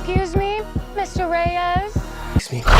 Excuse me, Mr. Reyes? Excuse me.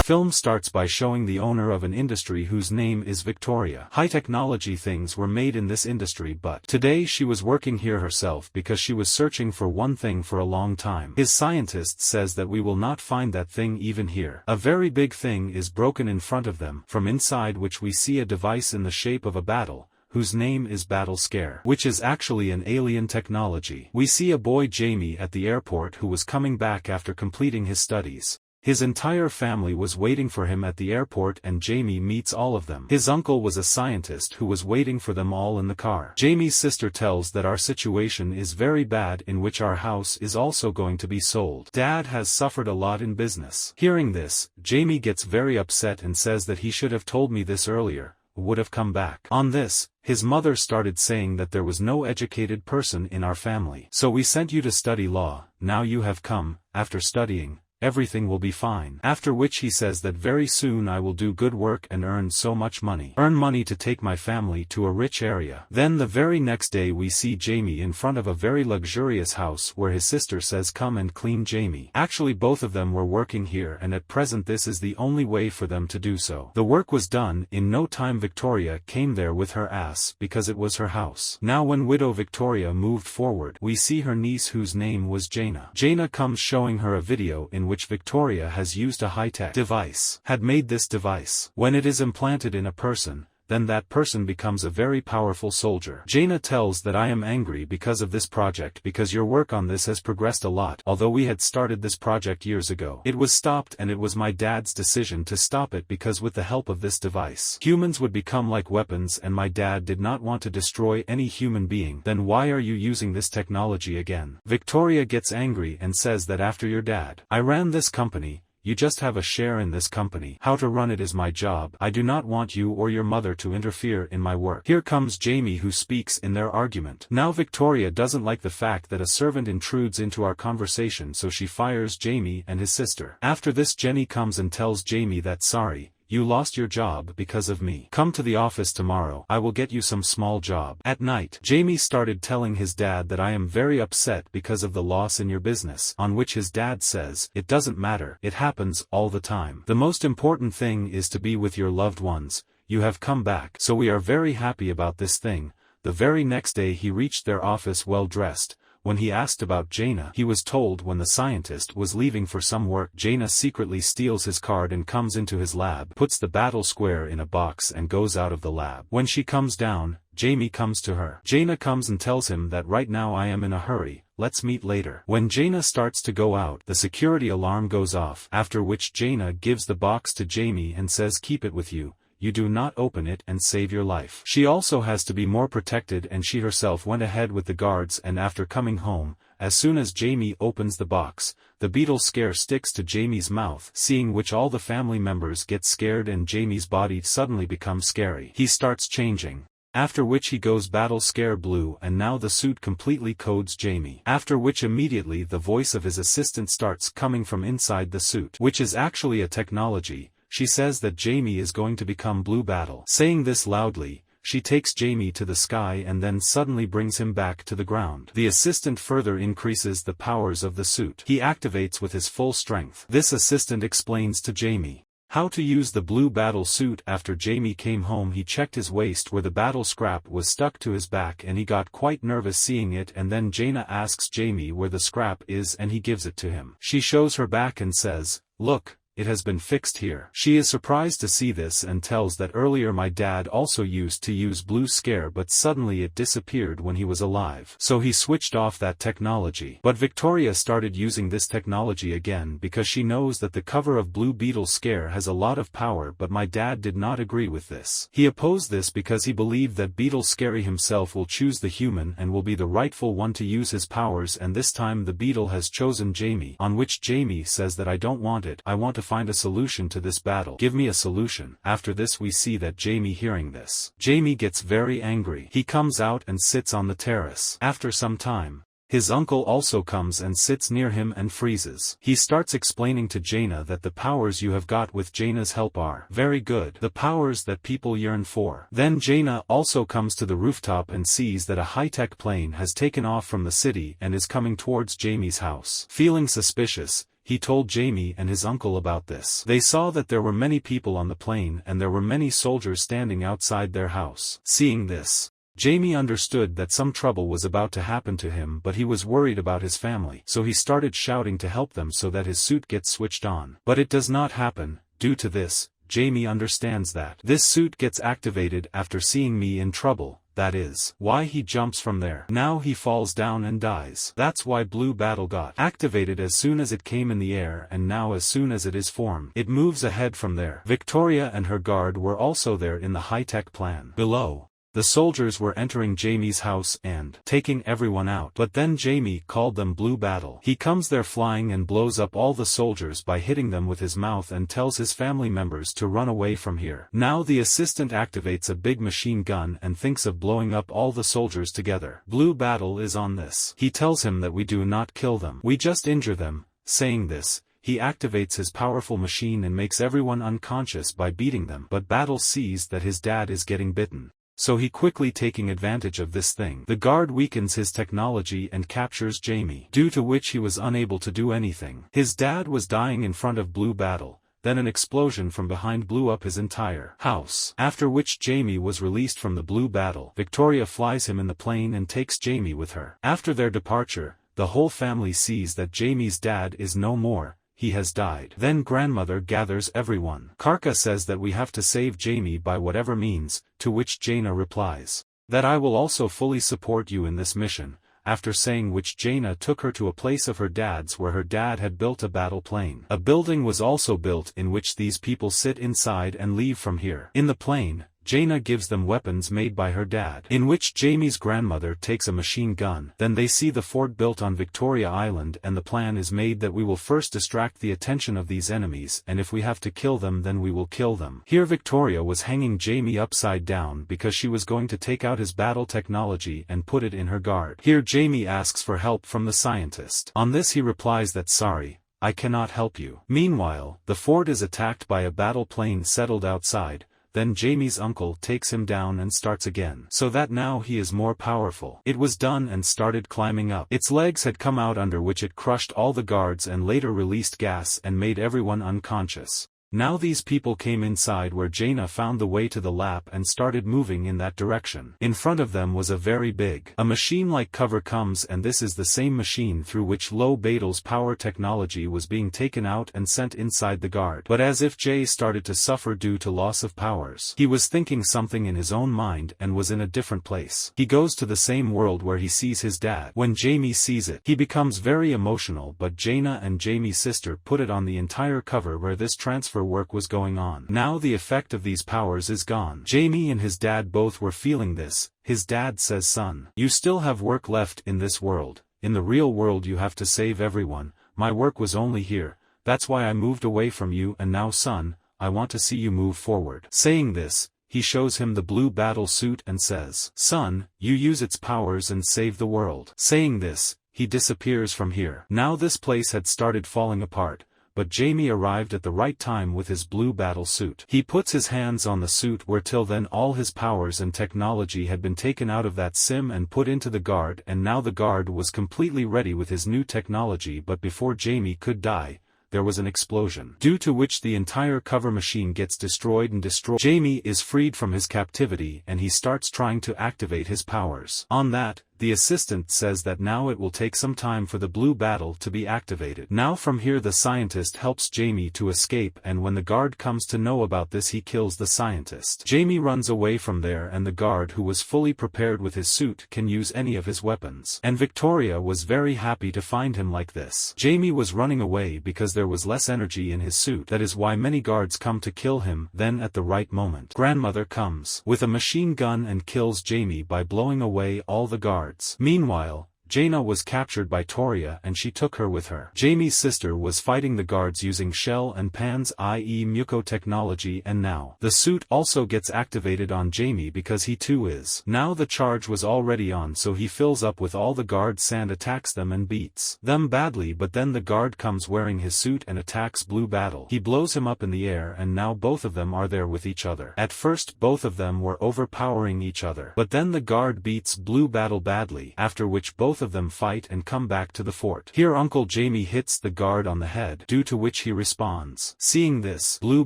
Film starts by showing the owner of an industry whose name is Victoria. High technology things were made in this industry, but today she was working here herself because she was searching for one thing for a long time. His scientist says that we will not find that thing even here. A very big thing is broken in front of them, from inside which we see a device in the shape of a battle, whose name is Battle Scare, which is actually an alien technology. We see a boy Jaime at the airport who was coming back after completing his studies. His entire family was waiting for him at the airport and Jaime meets all of them. His uncle was a scientist who was waiting for them all in the car. Jaime's sister tells that our situation is very bad, in which our house is also going to be sold. Dad has suffered a lot in business. Hearing this, Jaime gets very upset and says that he should have told me this earlier, would have come back. On this, his mother started saying that there was no educated person in our family. So we sent you to study law, now you have come, after studying, everything will be fine. After which he says that very soon I will do good work and earn so much money. Earn money to take my family to a rich area. Then the very next day we see Jaime in front of a very luxurious house where his sister says come and clean Jaime. Actually both of them were working here and at present this is the only way for them to do so. The work was done, in no time Victoria came there with her ass because it was her house. Now when widow Victoria moved forward, we see her niece whose name was Jaina. Jaina comes showing her a video in which Victoria has used a high-tech device. Had made this device. When it is implanted in a person, then that person becomes a very powerful soldier. Jaina tells that I am angry because of this project because your work on this has progressed a lot. Although we had started this project years ago, it was stopped and it was my dad's decision to stop it because with the help of this device, humans would become like weapons and my dad did not want to destroy any human being. Then why are you using this technology again? Victoria gets angry and says that after your dad, I ran this company. You just have a share in this company. How to run it is my job. I do not want you or your mother to interfere in my work. Here comes Jaime who speaks in their argument. Now Victoria doesn't like the fact that a servant intrudes into our conversation, so she fires Jaime and his sister. After this Jenny comes and tells Jaime that sorry, you lost your job because of me. Come to the office tomorrow. I will get you some small job. At night, Jaime started telling his dad that I am very upset because of the loss in your business, on which his dad says, it doesn't matter, it happens all the time. The most important thing is to be with your loved ones. You have come back. So we are very happy about this thing. The very next day he reached their office well dressed. When he asked about Jaina, he was told when the scientist was leaving for some work, Jaina secretly steals his card and comes into his lab, puts the battle square in a box and goes out of the lab. When she comes down, Jaime comes to her. Jaina comes and tells him that right now I am in a hurry, let's meet later. When Jaina starts to go out, the security alarm goes off, after which Jaina gives the box to Jaime and says keep it with you. You do not open it and save your life. She also has to be more protected and she herself went ahead with the guards and after coming home, as soon as Jaime opens the box, the beetle scare sticks to Jaime's mouth, seeing which all the family members get scared and Jaime's body suddenly becomes scary. He starts changing. After which he goes battle scare blue and now the suit completely codes Jaime. After which immediately the voice of his assistant starts coming from inside the suit, which is actually a technology. She says that Jaime is going to become Blue Battle. Saying this loudly, she takes Jaime to the sky and then suddenly brings him back to the ground. The assistant further increases the powers of the suit. He activates with his full strength. This assistant explains to Jaime how to use the Blue Battle suit. After Jaime came home he checked his waist where the battle scrap was stuck to his back and he got quite nervous seeing it and then Jaina asks Jaime where the scrap is and he gives it to him. She shows her back and says, look. It has been fixed here. She is surprised to see this and tells that earlier my dad also used to use Blue Scare but suddenly it disappeared when he was alive. So he switched off that technology. But Victoria started using this technology again because she knows that the cover of Blue Beetle Scare has a lot of power but my dad did not agree with this. He opposed this because he believed that Beetle Scary himself will choose the human and will be the rightful one to use his powers and this time the beetle has chosen Jaime, on which Jaime says that I don't want it, I want to find a solution to this battle. Give me a solution. After this we see that Jaime hearing this. Jaime gets very angry. He comes out and sits on the terrace. After some time, His uncle also comes and sits near him and freezes. He starts explaining to Jaina that the powers you have got with Jaina's help are very good, the powers that people yearn for. Then Jaina also comes to the rooftop and sees that a high-tech plane has taken off from the city and is coming towards Jamie's house. Feeling suspicious, he told Jamie and his uncle about this. They saw that there were many people on the plane and there were many soldiers standing outside their house. Seeing this, Jamie understood that some trouble was about to happen to him, but he was worried about his family, so he started shouting to help them so that his suit gets switched on. But it does not happen. Due to this, Jamie understands that this suit gets activated after seeing me in trouble. That is why he jumps from there. Now he falls down and dies. That's why Blue Battle got activated as soon as it came in the air, and now as soon as it is formed, it moves ahead from there. Victoria and her guard were also there in the high-tech plan. Below, the soldiers were entering Jamie's house and taking everyone out. But then Jamie called them Blue Battle. He comes there flying and blows up all the soldiers by hitting them with his mouth and tells his family members to run away from here. Now the assistant activates a big machine gun and thinks of blowing up all the soldiers together. Blue Battle is on this. He tells him that we do not kill them. We just injure them. Saying this, he activates his powerful machine and makes everyone unconscious by beating them. But Battle sees that his dad is getting bitten, so he quickly taking advantage of this thing. The guard weakens his technology and captures Jamie, due to which he was unable to do anything. His dad was dying in front of Blue Battle. Then an explosion from behind blew up his entire house. After which Jamie was released from the Blue Battle. Victoria flies him in the plane and takes Jamie with her. After their departure, the whole family sees that Jamie's dad is no more. He has died. Then grandmother gathers everyone. Karka says that we have to save Jamie by whatever means, to which Jaina replies that I will also fully support you in this mission. After saying which, Jaina took her to a place of her dad's where her dad had built a battle plane. A building was also built in which these people sit inside and leave from here. In the plane, Jaina gives them weapons made by her dad, in which Jamie's grandmother takes a machine gun. Then they see the fort built on Victoria Island, and the plan is made that we will first distract the attention of these enemies, and if we have to kill them then we will kill them. Here Victoria was hanging Jamie upside down because she was going to take out his battle technology and put it in her guard. Here Jamie asks for help from the scientist. On this he replies that sorry, I cannot help you. Meanwhile, the fort is attacked by a battle plane settled outside. Then Jamie's uncle takes him down and starts again, so that now he is more powerful. It was done and started climbing up. Its legs had come out, under which it crushed all the guards and later released gas and made everyone unconscious. Now these people came inside where Jaina found the way to the lab and started moving in that direction. In front of them was a very big, a machine-like cover comes, and this is the same machine through which Beetle's power technology was being taken out and sent inside the guard. But as if Jay started to suffer due to loss of powers. He was thinking something in his own mind and was in a different place. He goes to the same world where he sees his dad. When Jamie sees it, he becomes very emotional, but Jaina and Jamie's sister put it on the entire cover where this transfer work was going on. Now the effect of these powers is gone. Jamie and his dad both were feeling this. His dad says, son, you still have work left in this world. In the real world you have to save everyone. My work was only here. That's why I moved away from you, and now son, I want to see you move forward. Saying this, he shows him the blue battle suit and says, son, you use its powers and save the world. Saying this, he disappears from here. Now this place had started falling apart, but Jamie arrived at the right time with his blue battle suit. He puts his hands on the suit where till then all his powers and technology had been taken out of that sim and put into the guard, and now the guard was completely ready with his new technology. But before Jamie could die, there was an explosion, due to which the entire cover machine gets destroyed and Jamie is freed from his captivity and he starts trying to activate his powers. On that, the assistant says that now it will take some time for the blue battle to be activated. Now from here the scientist helps Jamie to escape, and when the guard comes to know about this he kills the scientist. Jamie runs away from there, and the guard, who was fully prepared with his suit, can use any of his weapons. And Victoria was very happy to find him like this. Jamie was running away because there was less energy in his suit. That is why many guards come to kill him. Then at the right moment, grandmother comes with a machine gun and kills Jamie by blowing away all the guards. Meanwhile, Jaina was captured by Toria and she took her with her. Jaime's sister was fighting the guards using Shell and Pan's i.e. Muko technology, and now the suit also gets activated on Jaime because he too is. Now the charge was already on, so he fills up with all the guards and attacks them and beats them badly, but then the guard comes wearing his suit and attacks Blue Beetle. He blows him up in the air and now both of them are there with each other. At first both of them were overpowering each other, but then the guard beats Blue Beetle badly, after which both of them fight and come back to the fort. Here Uncle Jaime hits the guard on the head, due to which he responds. Seeing this, Blue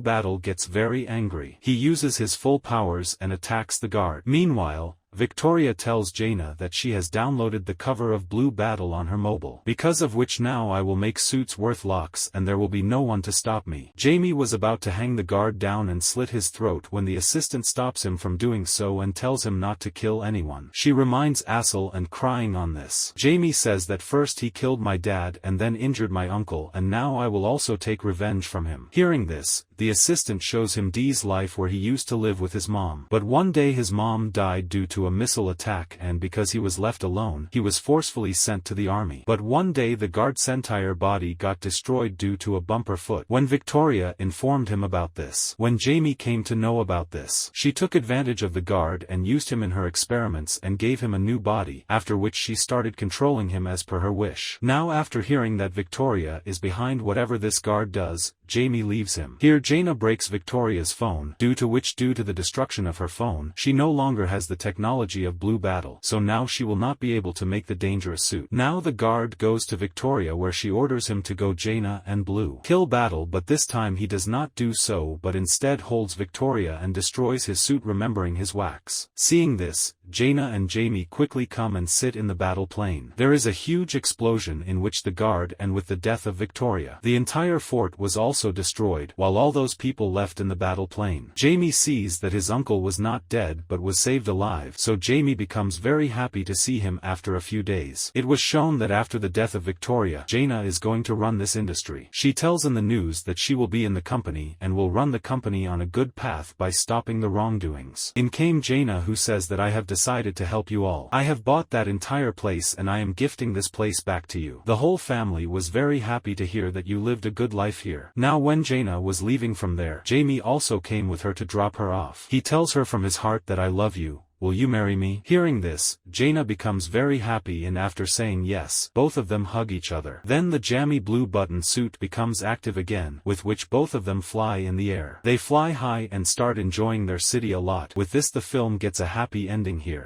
Beetle gets very angry. He uses his full powers and attacks the guard. Meanwhile, Victoria tells Jaina that she has downloaded the cover of Blue Beetle on her mobile, because of which now I will make suits worth lakhs and there will be no one to stop me. Jaime was about to hang the guard down and slit his throat when the assistant stops him from doing so and tells him not to kill anyone. She reminds Asel and crying on this. Jaime says that first he killed my dad and then injured my uncle, and now I will also take revenge from him. Hearing this, the assistant shows him Dee's life where he used to live with his mom. But one day his mom died due to a missile attack, and because he was left alone, he was forcefully sent to the army. But one day the guard's entire body got destroyed due to a bumper foot. When Victoria informed him about this, when Jaime came to know about this, she took advantage of the guard and used him in her experiments and gave him a new body, after which she started controlling him as per her wish. Now after hearing that Victoria is behind whatever this guard does, Jaime leaves him. Here Jaina breaks Victoria's phone, due to the destruction of her phone, she no longer has the technology of Blue Beetle, so now she will not be able to make the dangerous suit. Now the guard goes to Victoria where she orders him to go Jaina and Blue kill Beetle, but this time he does not do so but instead holds Victoria and destroys his suit, remembering his wax. Seeing this, Jaina and Jaime quickly come and sit in the battle plane. There is a huge explosion in which the guard, and with the death of Victoria, the entire fort was also destroyed, while all those people left in the battle plane. Jaime sees that his uncle was not dead but was saved alive, so Jaime becomes very happy to see him after a few days. It was shown that after the death of Victoria, Jaina is going to run this industry. She tells in the news that she will be in the company and will run the company on a good path by stopping the wrongdoings. In came Jaina, who says that I have decided to help you all. I have bought that entire place and I am gifting this place back to you. The whole family was very happy to hear that you lived a good life here. Now when Jaina was leaving from there, Jaime also came with her to drop her off. He tells her from his heart that I love you. Will you marry me? Hearing this, Jaina becomes very happy, and after saying yes, both of them hug each other. Then the jammy blue button suit becomes active again, with which both of them fly in the air. They fly high and start enjoying their city a lot. With this the film gets a happy ending here.